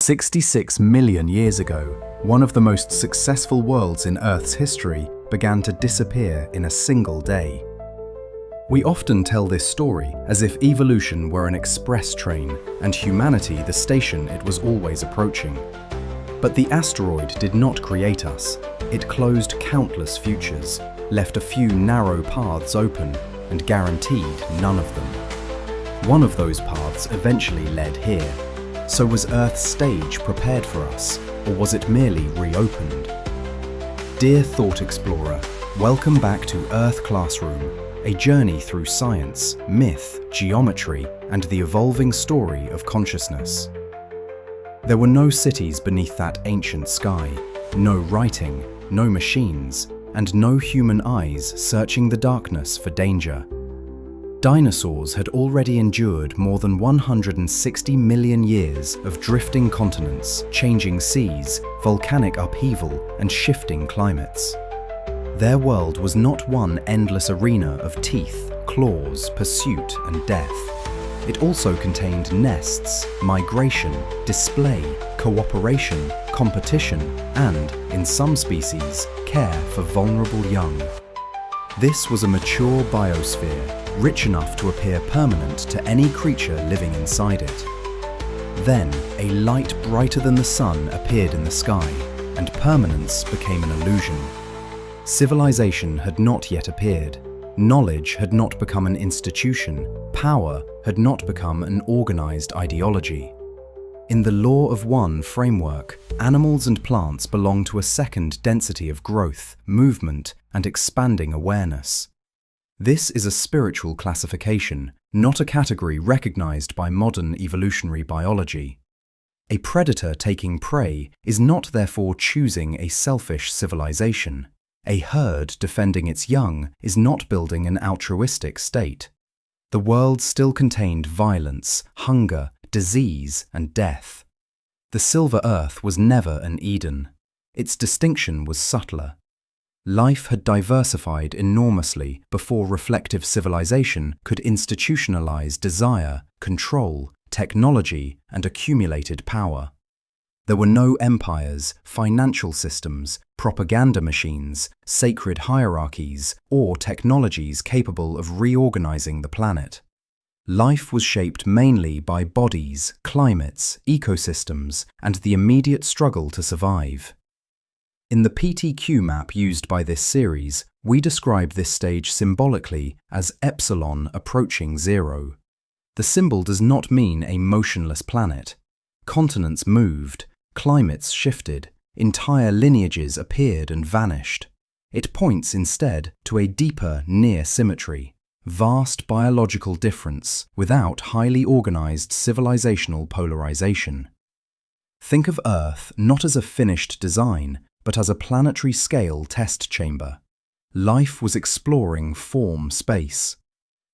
66 million years ago, one of the most successful worlds in Earth's history began to disappear in a single day. We often tell this story as if evolution were an express train and humanity the station it was always approaching. But the asteroid did not create us. It closed countless futures, left a few narrow paths open, and guaranteed none of them. One of those paths eventually led here. So was Earth's stage prepared for us, or was it merely reopened? Dear Thought Explorer, welcome back to Earth Classroom, a journey through science, myth, geometry, and the evolving story of consciousness. There were no cities beneath that ancient sky, no writing, no machines, and no human eyes searching the darkness for danger. Dinosaurs had already endured more than 160 million years of drifting continents, changing seas, volcanic upheaval, and shifting climates. Their world was not one endless arena of teeth, claws, pursuit, and death. It also contained nests, migration, display, cooperation, competition, and, in some species, care for vulnerable young. This was a mature biosphere, rich enough to appear permanent to any creature living inside it. Then, a light brighter than the sun appeared in the sky, and permanence became an illusion. Civilization had not yet appeared. Knowledge had not become an institution. Power had not become an organized ideology. In the law of one framework, animals and plants belong to a second density of growth, movement, and expanding awareness. This is a spiritual classification, not a category recognized by modern evolutionary biology. A predator taking prey is not therefore choosing a selfish civilization. A herd defending its young is not building an altruistic state. The world still contained violence, hunger, disease, and death. The Silver Earth was never an Eden. Its distinction was subtler. Life had diversified enormously before reflective civilization could institutionalize desire, control, technology, and accumulated power. There were no empires, financial systems, propaganda machines, sacred hierarchies, or technologies capable of reorganizing the planet. Life was shaped mainly by bodies, climates, ecosystems, and the immediate struggle to survive. In the PTQ map used by this series, we describe this stage symbolically as epsilon approaching zero. The symbol does not mean a motionless planet. Continents moved, climates shifted, entire lineages appeared and vanished. It points instead to a deeper near symmetry. Vast biological difference without highly organized civilizational polarization. Think of Earth not as a finished design, but as a planetary scale test chamber. Life was exploring form-space.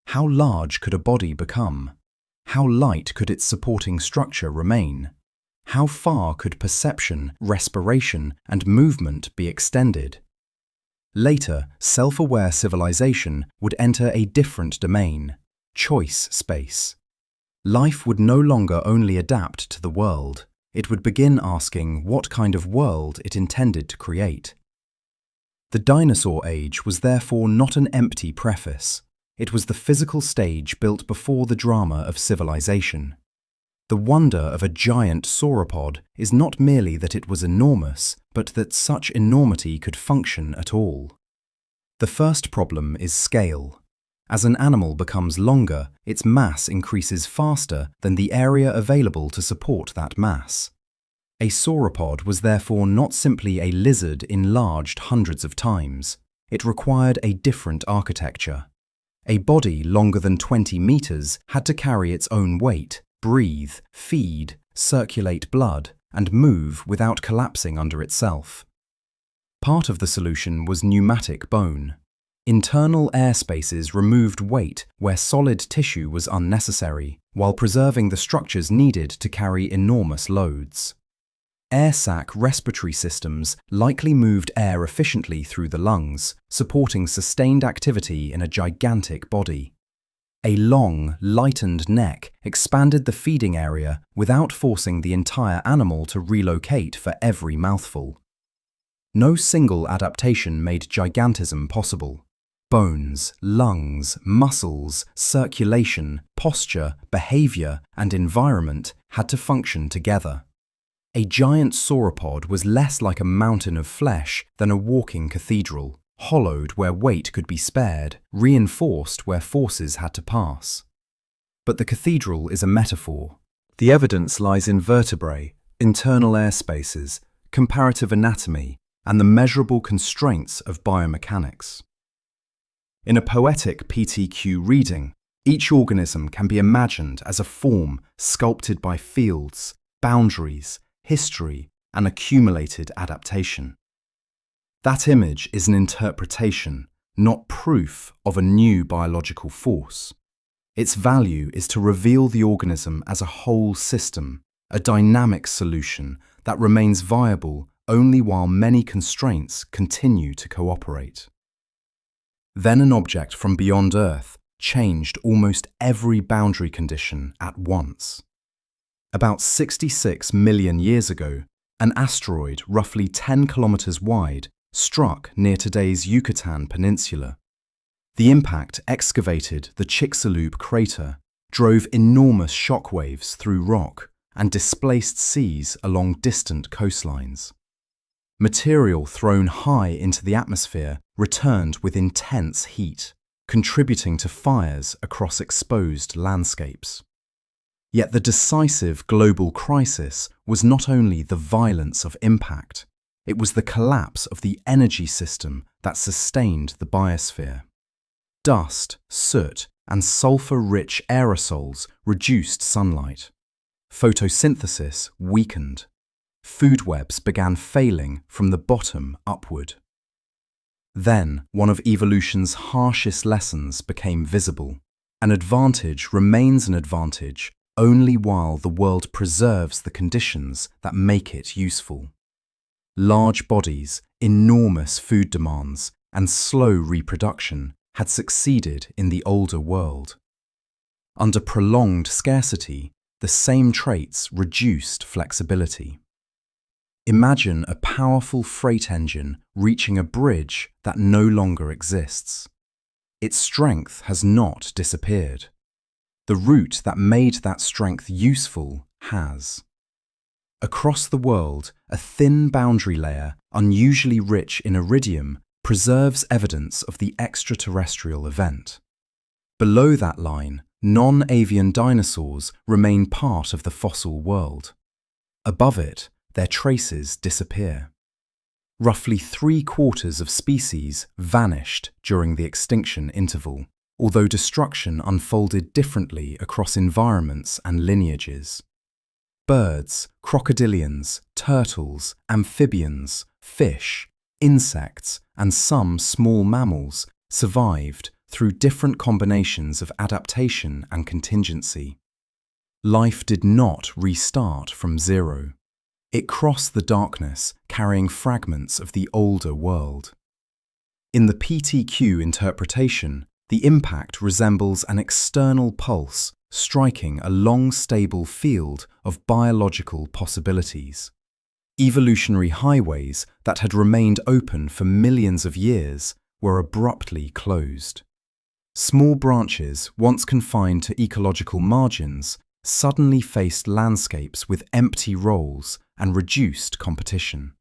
How large could a body become? How light could its supporting structure remain? How far could perception, respiration, and movement be extended? Later, self-aware civilization would enter a different domain, choice space. Life would no longer only adapt to the world, it would begin asking what kind of world it intended to create. The dinosaur age was therefore not an empty preface. It was the physical stage built before the drama of civilization. The wonder of a giant sauropod is not merely that it was enormous, but that such enormity could function at all. The first problem is scale. As an animal becomes longer, its mass increases faster than the area available to support that mass. A sauropod was therefore not simply a lizard enlarged hundreds of times. It required a different architecture. A body longer than 20 meters had to carry its own weight, breathe, feed, circulate blood, and move without collapsing under itself. Part of the solution was pneumatic bone. Internal air spaces removed weight where solid tissue was unnecessary, while preserving the structures needed to carry enormous loads. Air sac respiratory systems likely moved air efficiently through the lungs, supporting sustained activity in a gigantic body. A long, lightened neck expanded the feeding area without forcing the entire animal to relocate for every mouthful. No single adaptation made gigantism possible. Bones, lungs, muscles, circulation, posture, behavior, and environment had to function together. A giant sauropod was less like a mountain of flesh than a walking cathedral, hollowed where weight could be spared, reinforced where forces had to pass. But the cathedral is a metaphor. The evidence lies in vertebrae, internal air spaces, comparative anatomy, and the measurable constraints of biomechanics. In a poetic PTQ reading, each organism can be imagined as a form sculpted by fields, boundaries, history, and accumulated adaptation. That image is an interpretation, not proof of a new biological force. Its value is to reveal the organism as a whole system, a dynamic solution that remains viable only while many constraints continue to cooperate. Then an object from beyond Earth changed almost every boundary condition at once. About 66 million years ago, an asteroid roughly 10 kilometers wide struck near today's Yucatan Peninsula. The impact excavated the Chicxulub crater, drove enormous shockwaves through rock, and displaced seas along distant coastlines. Material thrown high into the atmosphere returned with intense heat, contributing to fires across exposed landscapes. Yet the decisive global crisis was not only the violence of impact, it was the collapse of the energy system that sustained the biosphere. Dust, soot, and sulfur-rich aerosols reduced sunlight. Photosynthesis weakened. Food webs began failing from the bottom upward. Then, one of evolution's harshest lessons became visible. An advantage remains an advantage only while the world preserves the conditions that make it useful. Large bodies, enormous food demands, and slow reproduction had succeeded in the older world. Under prolonged scarcity, the same traits reduced flexibility. Imagine a powerful freight engine reaching a bridge that no longer exists. Its strength has not disappeared. The route that made that strength useful has. Across the world, a thin boundary layer, unusually rich in iridium, preserves evidence of the extraterrestrial event. Below that line, non-avian dinosaurs remain part of the fossil world. Above it, their traces disappear. Roughly 3/4 of species vanished during the extinction interval, although destruction unfolded differently across environments and lineages. Birds, crocodilians, turtles, amphibians, fish, insects, and some small mammals survived through different combinations of adaptation and contingency. Life did not restart from zero. It crossed the darkness, carrying fragments of the older world. In the PTQ interpretation, the impact resembles an external pulse striking a long, stable field of biological possibilities. Evolutionary highways that had remained open for millions of years were abruptly closed. Small branches, once confined to ecological margins, suddenly faced landscapes with empty roles and reduced competition.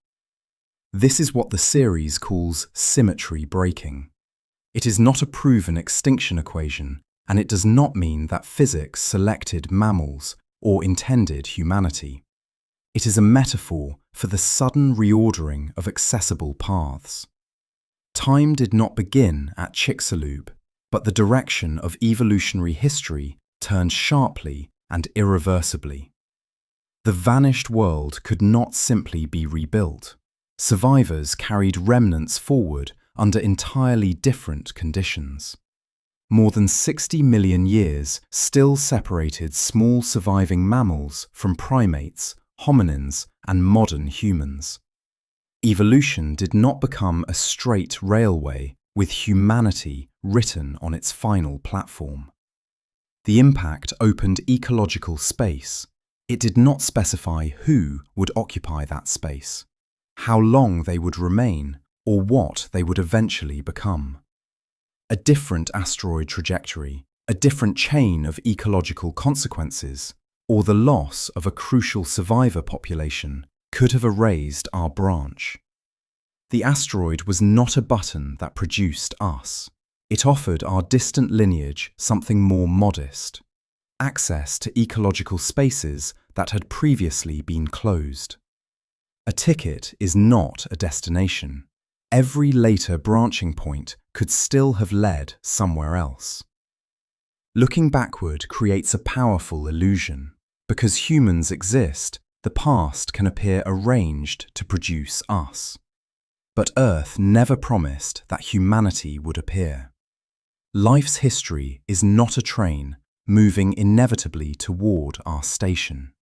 This is what the series calls symmetry breaking. It is not a proven extinction equation, and it does not mean that physics selected mammals or intended humanity. It is a metaphor for the sudden reordering of accessible paths. Time did not begin at Chicxulub, but the direction of evolutionary history turned sharply and irreversibly. The vanished world could not simply be rebuilt. Survivors carried remnants forward under entirely different conditions. More than 60 million years still separated small surviving mammals from primates, hominins, and modern humans. Evolution did not become a straight railway with humanity written on its final platform. The impact opened ecological space. It did not specify who would occupy that space, how long they would remain, or what they would eventually become. A different asteroid trajectory, a different chain of ecological consequences, or the loss of a crucial survivor population could have erased our branch. The asteroid was not a button that produced us. It offered our distant lineage something more modest: access to ecological spaces that had previously been closed. A ticket is not a destination. Every later branching point could still have led somewhere else. Looking backward creates a powerful illusion. Because humans exist, the past can appear arranged to produce us. But Earth never promised that humanity would appear. Life's history is not a train moving inevitably toward our station.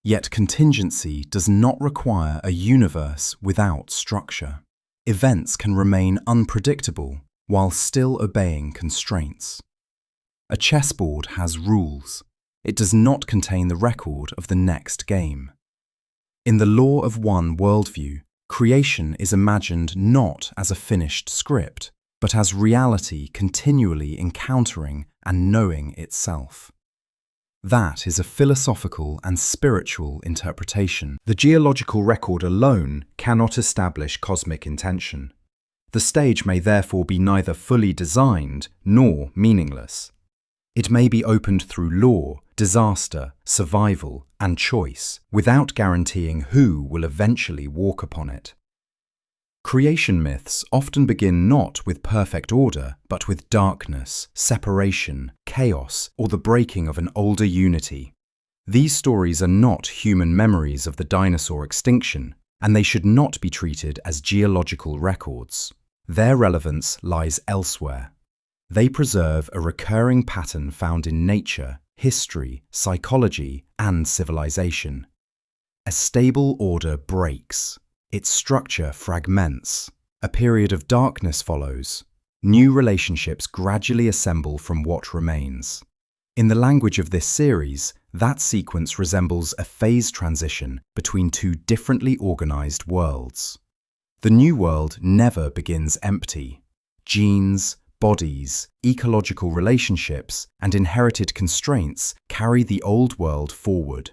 Yet contingency does not require a universe without structure. Events can remain unpredictable while still obeying constraints. A chessboard has rules. It does not contain the record of the next game. In the law of one worldview, creation is imagined not as a finished script, but as reality continually encountering and knowing itself. That is a philosophical and spiritual interpretation. The geological record alone cannot establish cosmic intention. The stage may therefore be neither fully designed nor meaningless. It may be opened through law, disaster, survival, and choice, without guaranteeing who will eventually walk upon it. Creation myths often begin not with perfect order, but with darkness, separation, chaos, or the breaking of an older unity. These stories are not human memories of the dinosaur extinction, and they should not be treated as geological records. Their relevance lies elsewhere. They preserve a recurring pattern found in nature, history, psychology, and civilization. A stable order breaks. Its structure fragments. A period of darkness follows. New relationships gradually assemble from what remains. In the language of this series, that sequence resembles a phase transition between two differently organized worlds. The new world never begins empty. Genes, bodies, ecological relationships, and inherited constraints carry the old world forward.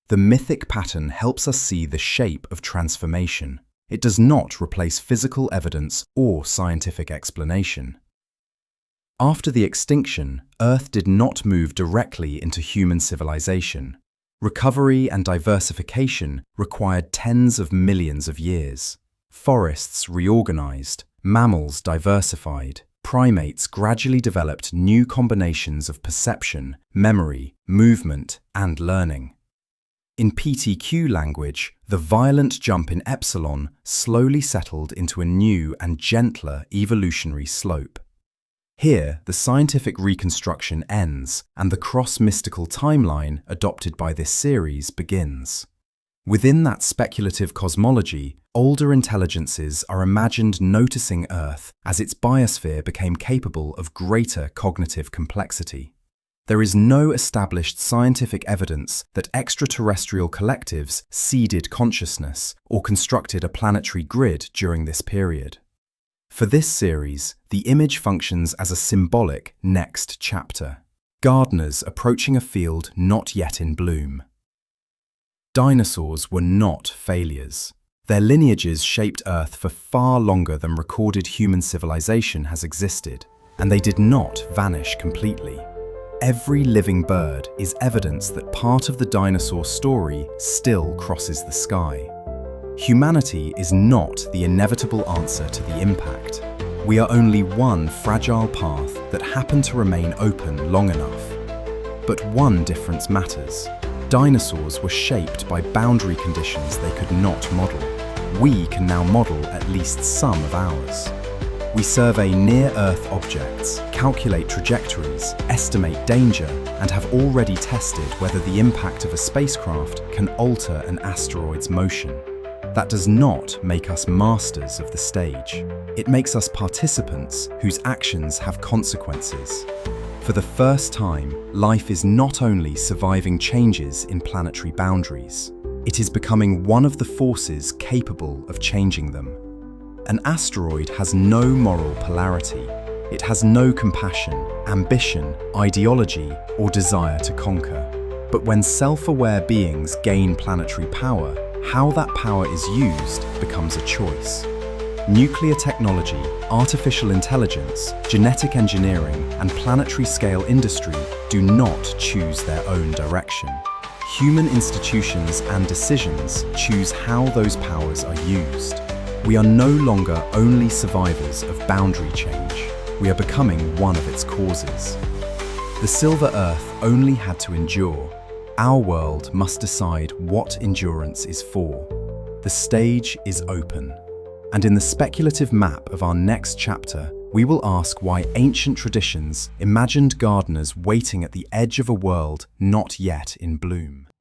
The mythic pattern helps us see the shape of transformation. It does not replace physical evidence or scientific explanation. After the extinction, Earth did not move directly into human civilization. Recovery and diversification required tens of millions of years. Forests reorganized, mammals diversified, primates gradually developed new combinations of perception, memory, movement, and learning. In PTQ language, the violent jump in epsilon slowly settled into a new and gentler evolutionary slope. Here, the scientific reconstruction ends, and the cross-mystical timeline adopted by this series begins. Within that speculative cosmology, older intelligences are imagined noticing Earth as its biosphere became capable of greater cognitive complexity. There is no established scientific evidence that extraterrestrial collectives seeded consciousness or constructed a planetary grid during this period. For this series, the image functions as a symbolic next chapter. Gardeners approaching a field not yet in bloom. Dinosaurs were not failures. Their lineages shaped Earth for far longer than recorded human civilization has existed, and they did not vanish completely. Every living bird is evidence that part of the dinosaur story still crosses the sky. Humanity is not the inevitable answer to the impact. We are only one fragile path that happened to remain open long enough. But one difference matters. Dinosaurs were shaped by boundary conditions they could not model. We can now model at least some of ours. We survey near-Earth objects, calculate trajectories, estimate danger, and have already tested whether the impact of a spacecraft can alter an asteroid's motion. That does not make us masters of the stage. It makes us participants whose actions have consequences. For the first time, life is not only surviving changes in planetary boundaries, it is becoming one of the forces capable of changing them. An asteroid has no moral polarity. It has no compassion, ambition, ideology, or desire to conquer. But when self-aware beings gain planetary power, how that power is used becomes a choice. Nuclear technology, artificial intelligence, genetic engineering, and planetary-scale industry do not choose their own direction. Human institutions and decisions choose how those powers are used. We are no longer only survivors of boundary change. We are becoming one of its causes. The Silver Earth only had to endure. Our world must decide what endurance is for. The stage is open. And in the speculative map of our next chapter, we will ask why ancient traditions imagined gardeners waiting at the edge of a world not yet in bloom.